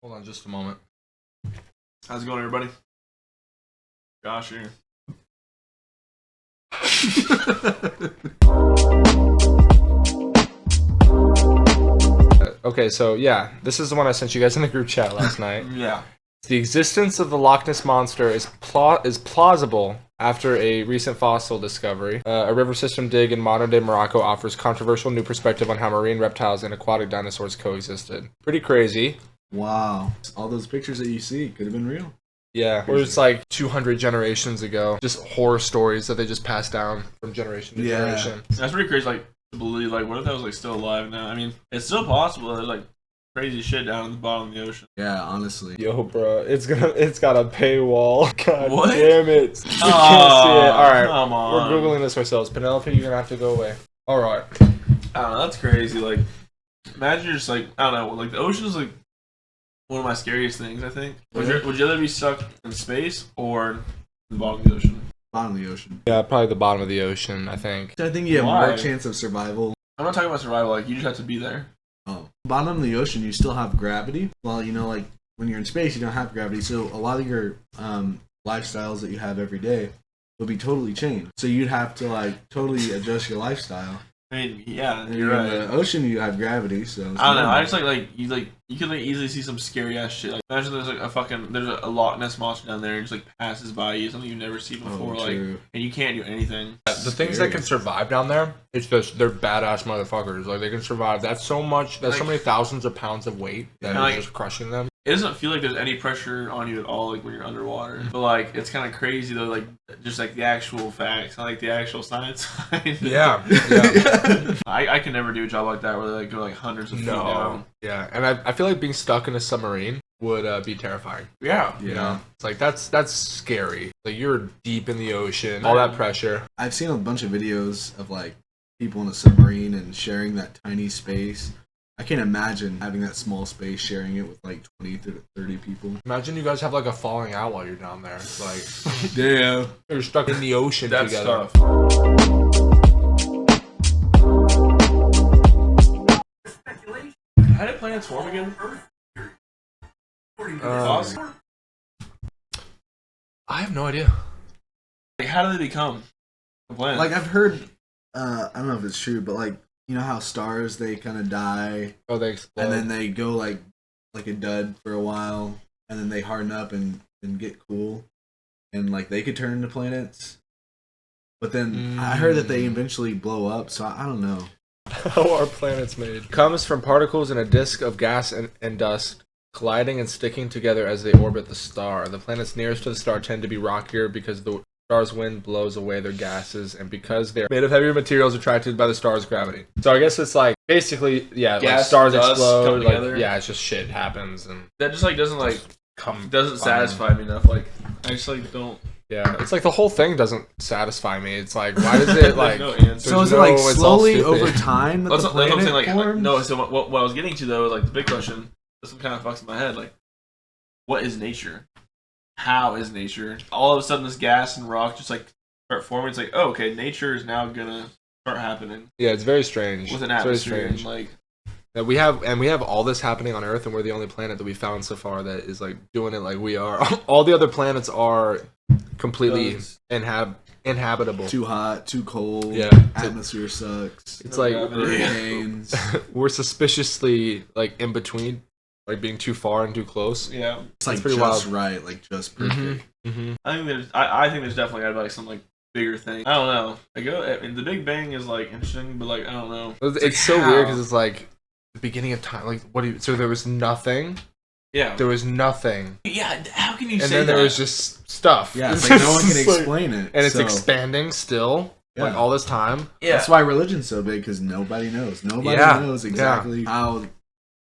Hold on just a moment. How's it going, everybody? Josh here. Okay, so yeah, this is the one I sent you guys in the group chat last night. Yeah. The existence of the Loch Ness Monster is plausible after a recent fossil discovery. A river system dig in modern-day Morocco offers controversial new perspective on how marine reptiles and aquatic dinosaurs coexisted. Pretty crazy. Wow. All those pictures that you see could have been real. Yeah, or it's like 200 generations ago. Just horror stories that they just passed down from generation to generation. That's pretty crazy, like, to believe, like, what if that was, like, still alive now? I mean, it's still possible. There's, like, crazy shit down at the bottom of the ocean. Yeah, honestly. Yo, bro, it's got a paywall. God What? damn it! You can't see it. All right, come on. we're googling this ourselves. Penelope, you're gonna have to go away. All right. I don't know, that's crazy. Like, imagine you're just, like, I don't know, like, the ocean is, like, one of my scariest things, I think. Would you rather be stuck in space or in the bottom of the ocean? Bottom of the ocean. Yeah, probably the bottom of the ocean, I think. I think you have Why? more chance of survival. I'm not talking about survival, like, you just have to be there. Oh. Bottom of the ocean, you still have gravity. Well, you know, like, when you're in space, you don't have gravity. So a lot of your lifestyles that you have every day will be totally changed. So you'd have to, like, totally adjust your lifestyle. I mean, yeah, And you're in right. the ocean, you have gravity, so... it's I don't know. normal. I just you could easily see some scary ass shit. Like, imagine there's a Loch Ness monster down there and just like passes by you, something you've never seen before, like, true. and you can't do anything. The things that can survive down there, it's just they're badass motherfuckers. Like they can survive. That's so much. That's so many thousands of pounds of weight that Like- is just crushing them. It doesn't feel like there's any pressure on you at all, like when you're underwater. But like, it's kind of crazy though, like just like the actual facts, not like the actual science. Yeah. I can never do a job like that where they like go like hundreds of feet down. Yeah, and I feel like being stuck in a submarine would be terrifying. Yeah. You know, it's like that's scary. Like you're deep in the ocean, all that pressure. I've seen a bunch of videos of, like, people in a submarine and sharing that tiny space. I can't imagine having that small space, sharing it with, like, 20 to 30 people. Imagine you guys have like a falling out while you're down there. Like Yeah. you're stuck in the ocean That's together. tough. How did planets form again? I have no idea. Like, how do they become a planet? Like, I've heard, I don't know if it's true, but, like, you know how stars, they kind of die, Oh, they explode. and then they go, like a dud for a while, and then they harden up and get cool, and, like, they could turn into planets. But then I heard that they eventually blow up, so I don't know. How are planets made? Comes from particles in a disk of gas and dust colliding and sticking together as they orbit the star. The planets nearest to the star tend to be rockier because the star's wind blows away their gases and because they're made of heavier materials attracted by the star's gravity. So I guess it's like basically, yeah, like Gas, stars dust explode. come Like, together. yeah, it's just shit happens and that just like doesn't like come. doesn't fine. satisfy me enough. Like, I just like don't. Yeah, it's like the whole thing doesn't satify me. It's like why does it like? no answer. So is it, no- like, it's all slowly stupid. over time that That's the what I'm planet saying. Like, forms? no. So what I was getting to though is like the big question. This one kind of fucks in my head. Like, what is nature? How is nature? All of a sudden, this gas and rock just like start forming. It's like, oh, okay, nature is now gonna start happening Yeah, it's very strange. with an It's very atmosphere. And, strange. like, That we have all this happening on Earth, and we're the only planet that we found so far that is like doing it like we are. All the other planets are completely Does- inhabitable. Too hot, too cold. Yeah. Atmosphere sucks. It's like Hurricanes. we're suspiciously like in between, like being too far and too close. yeah. It's like pretty just wild. right, like just perfect. Mm-hmm. I think there's definitely gotta be like some like bigger thing. I don't know. Like, I mean, the Big Bang is like interesting, but like I don't know. It's like, so how? weird because it's like the beginning of time. Like what do you? So there was nothing. Yeah. There was nothing, Yeah. How can you and say then that? there was just stuff. Yeah, it's like no one can just like- explain it. and it's so, expanding still. Like Yeah. all this time. yeah. That's why religion's so big, because nobody knows. Nobody Yeah, knows exactly how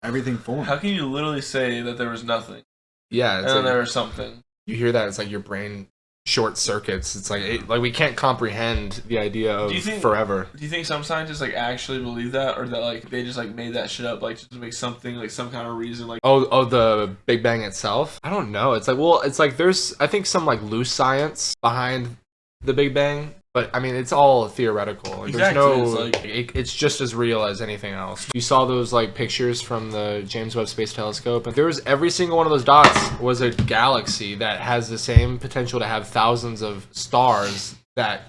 everything formed. How can you literally say that there was nothing Yeah, and it's then like, there was something? you hear that, it's like your brain short circuits. It's like like we can't comprehend the idea of Do you think- forever. Do you think some scientists like actually believe that, or that like they just like made that shit up like just to make something like some kind of reason like? Oh, the Big Bang itself? I don't know. It's like, well, it's like there's I think some like loose science behind the Big Bang, But I mean, it's all theoretical. Like, Exactly, There's no, it's it's just as real as anything else. You saw those like pictures from the James Webb Space Telescope, and there was every single one of those dots was a galaxy that has the same potential to have thousands of stars that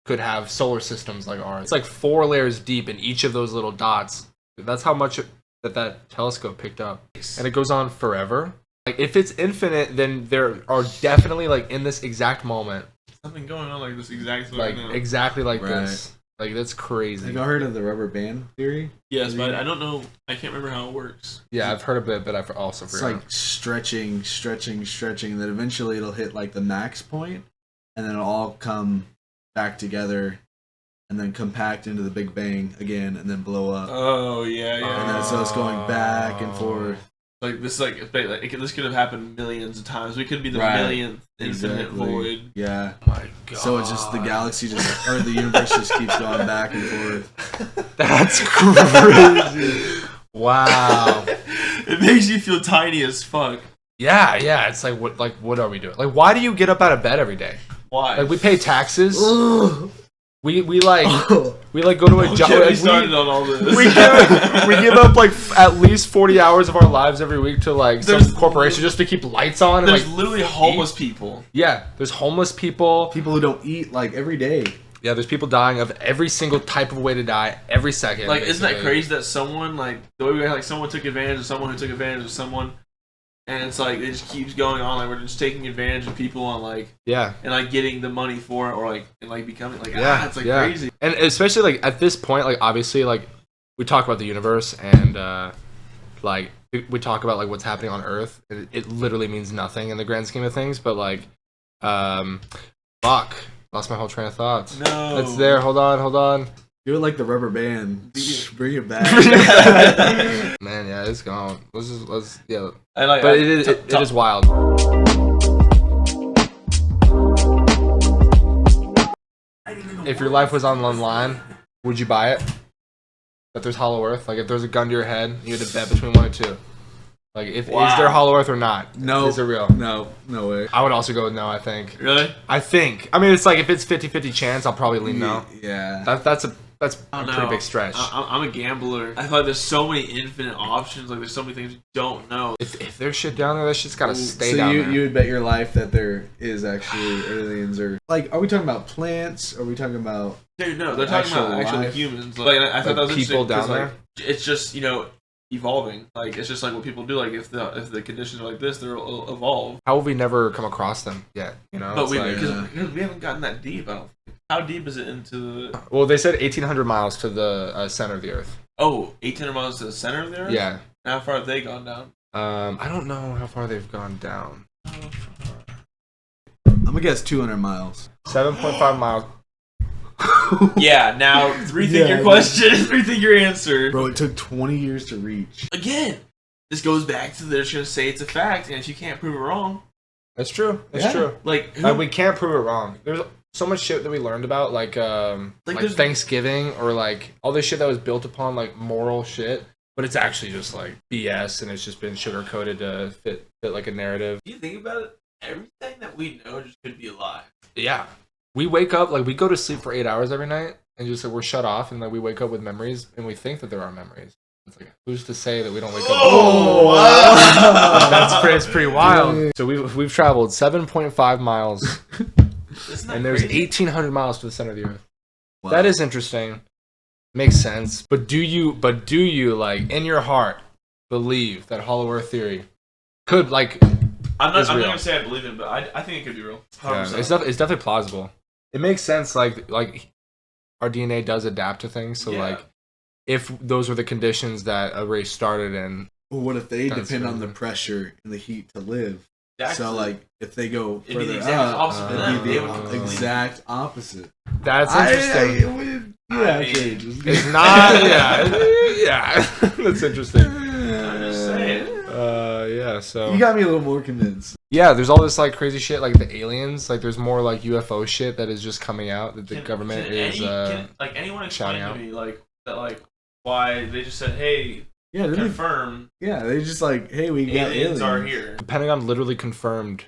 could have solar systems like ours. It's like 4 layers deep in each of those little dots. That's how much that telescope picked up, and it goes on forever. Like if it's infinite, then there are definitely like in this exact moment. Something going on like this exactly Like right now. exactly like Right. this. Like that's crazy. Have y'all heard of the rubber band theory? Yes, but I don't know. I can't remember how it works. Yeah, I've heard a bit, but I've also It's forgot. like stretching, and then eventually it'll hit like the max point, and then it'll all come back together, and then compact into the Big Bang again, and then blow up. Oh yeah, yeah. And then so it's going back and forth. Like this, this could have happened millions of times. We could be the Right. millionth infinite void. Yeah. Oh my god. So it's just the galaxy or the universe just keeps going back and forth. That's crazy. Wow. It makes you feel tiny as fuck. Yeah. It's like what are we doing? Like why do you get up out of bed every day? Why? Like we pay taxes. Ugh. We like go to a job. Get me Like, started on all this. we give up like at least 40 hours of our lives every week to like some There's- corporation just to keep lights on. And, There's like, literally homeless people. yeah, there's homeless people. People who don't eat like every day. Yeah, there's people dying of every single type of way to die every second. Like, isn't that basically. crazy that someone like the way we like someone took advantage of someone who took advantage of someone, and it's like it just keeps going on. Like we're just taking advantage of people on like Yeah, and like getting the money for it or like and like becoming like it's like yeah. crazy. And especially like at this point, like obviously like we talk about the universe and like we talk about like what's happening on Earth. It literally means nothing in the grand scheme of things. But like, fuck, lost my whole train of thought. No, It's there. Hold on. Do it like the rubber band. Bring it back. Man, yeah, it's gone. Let's yeah. And like, But it is wild. If your life was on one line, would you buy it? That there's Hollow Earth? Like if there's a gun to your head, you had to bet between one or two. Like is there Hollow Earth or not? No. Is it real? No way. I would also go with no, I think. Really? I mean it's like if it's 50-50 chance, I'll probably lean no. Yeah. That's a I don't pretty know. big stretch. I'm a gambler. I feel like there's so many infinite options. Like there's so many things you don't know. If there's shit down there, that shit's gotta stay So down there. you would bet your life that there is actually aliens or like are we talking about plants? Are we talking about Dude, no, they're talking about Actual actually life. humans. Like I thought that was people interesting 'cause, down like, it's just evolving. Like it's just like what people do. Like if the conditions are like this, they'll evolve. How have we never come across them yet? You know? But It's we like- because we haven't gotten that deep. I don't think. How deep is it into the? Well, they said 1,800 miles to the center of the Earth. Oh, 1,800 miles to the center of the Earth. Yeah. How far have they gone down? I don't know how far they've gone down. I'm gonna guess 200 miles. 7.5 miles. Yeah. Now rethink your question. Rethink your answer. Bro, it took 20 years to reach. Again, this goes back to they're just gonna say it's a fact, and if you can't prove it wrong, That's true. That's Yeah. true. like who, Like, we can't prove it wrong. There's so much shit that we learned about, like there's- Thanksgiving or like all this shit that was built upon like moral shit, but it's actually just like BS, and it's just been sugar coated to fit like a narrative. if you think about it, everything that we know just could be a lie. Yeah, we wake up like we go to sleep for 8 hours every night, and just like we're shut off, and like we wake up with memories, and we think that there are memories. It's like who's to say that we don't wake up? Oh, wow. It's pretty wild. So we've traveled 7.5 miles, Isn't that and there's crazy? 1,800 miles to the center of the Earth. Wow. That is interesting. Makes sense. But do you like in your heart believe that Hollow Earth theory could like? I'm is not real. gonna say I believe it, but I think it could be real. Yeah, 100%. it's definitely plausible. It makes sense. Like our DNA does adapt to things. So Yeah. like if those were the conditions that a race started in, Well, what if they That's depend on the crazy. pressure and the heat to live? Exactly. So like if they go It'd be the further exact up, opposite for it'd them. be They the would completely- exact opposite. that's interesting. I mean, It's not. Yeah. That's interesting. I'm just saying. Yeah. So You got me a little more convinced. yeah, there's all this like crazy shit like the aliens. Like there's more like UFO shit that is just coming out that the government is. Can anyone explain shouting to out. me like that like why they just said hey Yeah, didn't confirm they, yeah. They just like, hey, we got aliens are here. The Pentagon literally confirmed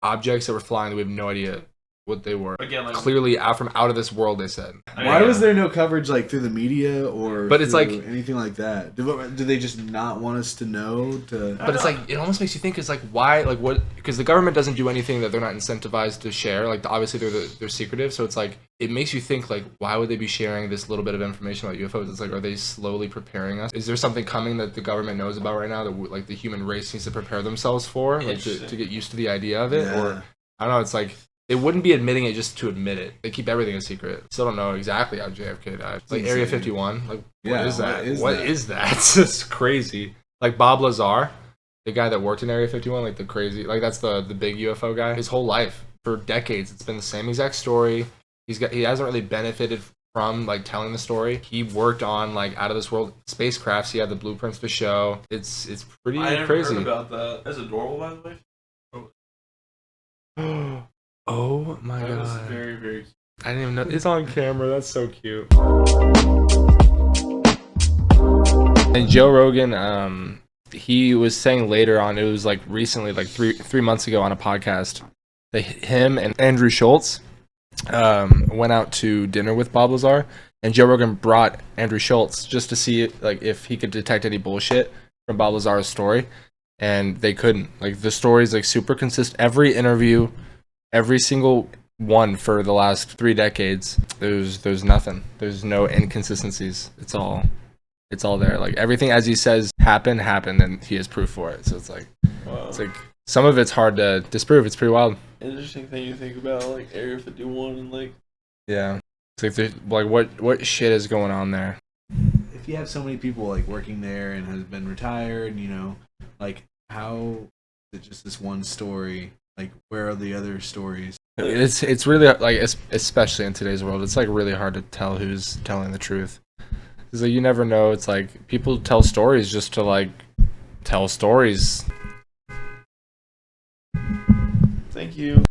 objects that were flying that we have no idea what they were. Again, like Clearly from out of this world, they said. Why was there no coverage like through the media or But it's through like- anything like that? Do they just not want us to know? But it's like, it almost makes you think, it's like, why, like, what, because the government doesn't do anything that they're not incentivized to share. Like, obviously they're secretive, so it's like, it makes you think, like, why would they be sharing this little bit of information about UFOs? It's like, are they slowly preparing us? Is there something coming that the government knows about right now that, like, the human race needs to prepare themselves for? Like, to get used to the idea of it? Yeah. Or, I don't know, it's like, they wouldn't be admitting it just to admit it. They keep everything a secret. Still don't know exactly how JFK died. Like, Area 51, like, Yeah, what is that? what What is is that? It's crazy. Like, Bob Lazar, the guy that worked in Area 51, like the crazy, like that's the big UFO guy. His whole life, for decades, it's been the same exact story. He hasn't really benefited from like telling the story. He worked on like out of this world spacecrafts. He had the blueprints to show. It's pretty I never crazy. heard about that. That's adorable, by the way. Oh my That was god! very, very. I didn't even know it's on camera. That's so cute. And Joe Rogan, he was saying later on, it was like recently, like three months ago on a podcast, that him and Andrew Schultz went out to dinner with Bob Lazar, and Joe Rogan brought Andrew Schultz just to see like if he could detect any bullshit from Bob Lazar's story, and they couldn't. Like the story's like super consistent. Every interview, every single one for the last 3 decades, there's nothing. There's no inconsistencies. It's all there. Like everything as he says happened, and he has proof for it. So it's like some of it's hard to disprove. It's pretty wild. Interesting thing you think about, like Area 51 and like. Yeah. It's like what shit is going on there? If you have so many people like working there and has been retired, you know, like how is it just this one story? Like where are the other stories? It's really like especially in today's world, it's like really hard to tell who's telling the truth. It's like you never know. It's like people tell stories just to like tell stories. Thank you.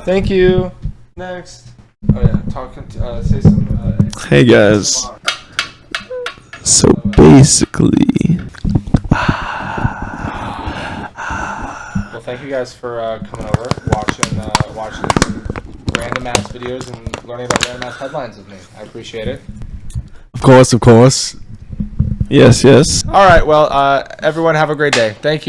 Thank you. Next. Oh yeah, say some. Hey guys. So basically, Well, thank you guys for coming over, watching some random ass videos and learning about random ass headlines with me. I appreciate it. of course. Yes. All right, well, everyone have a great day. Thank you.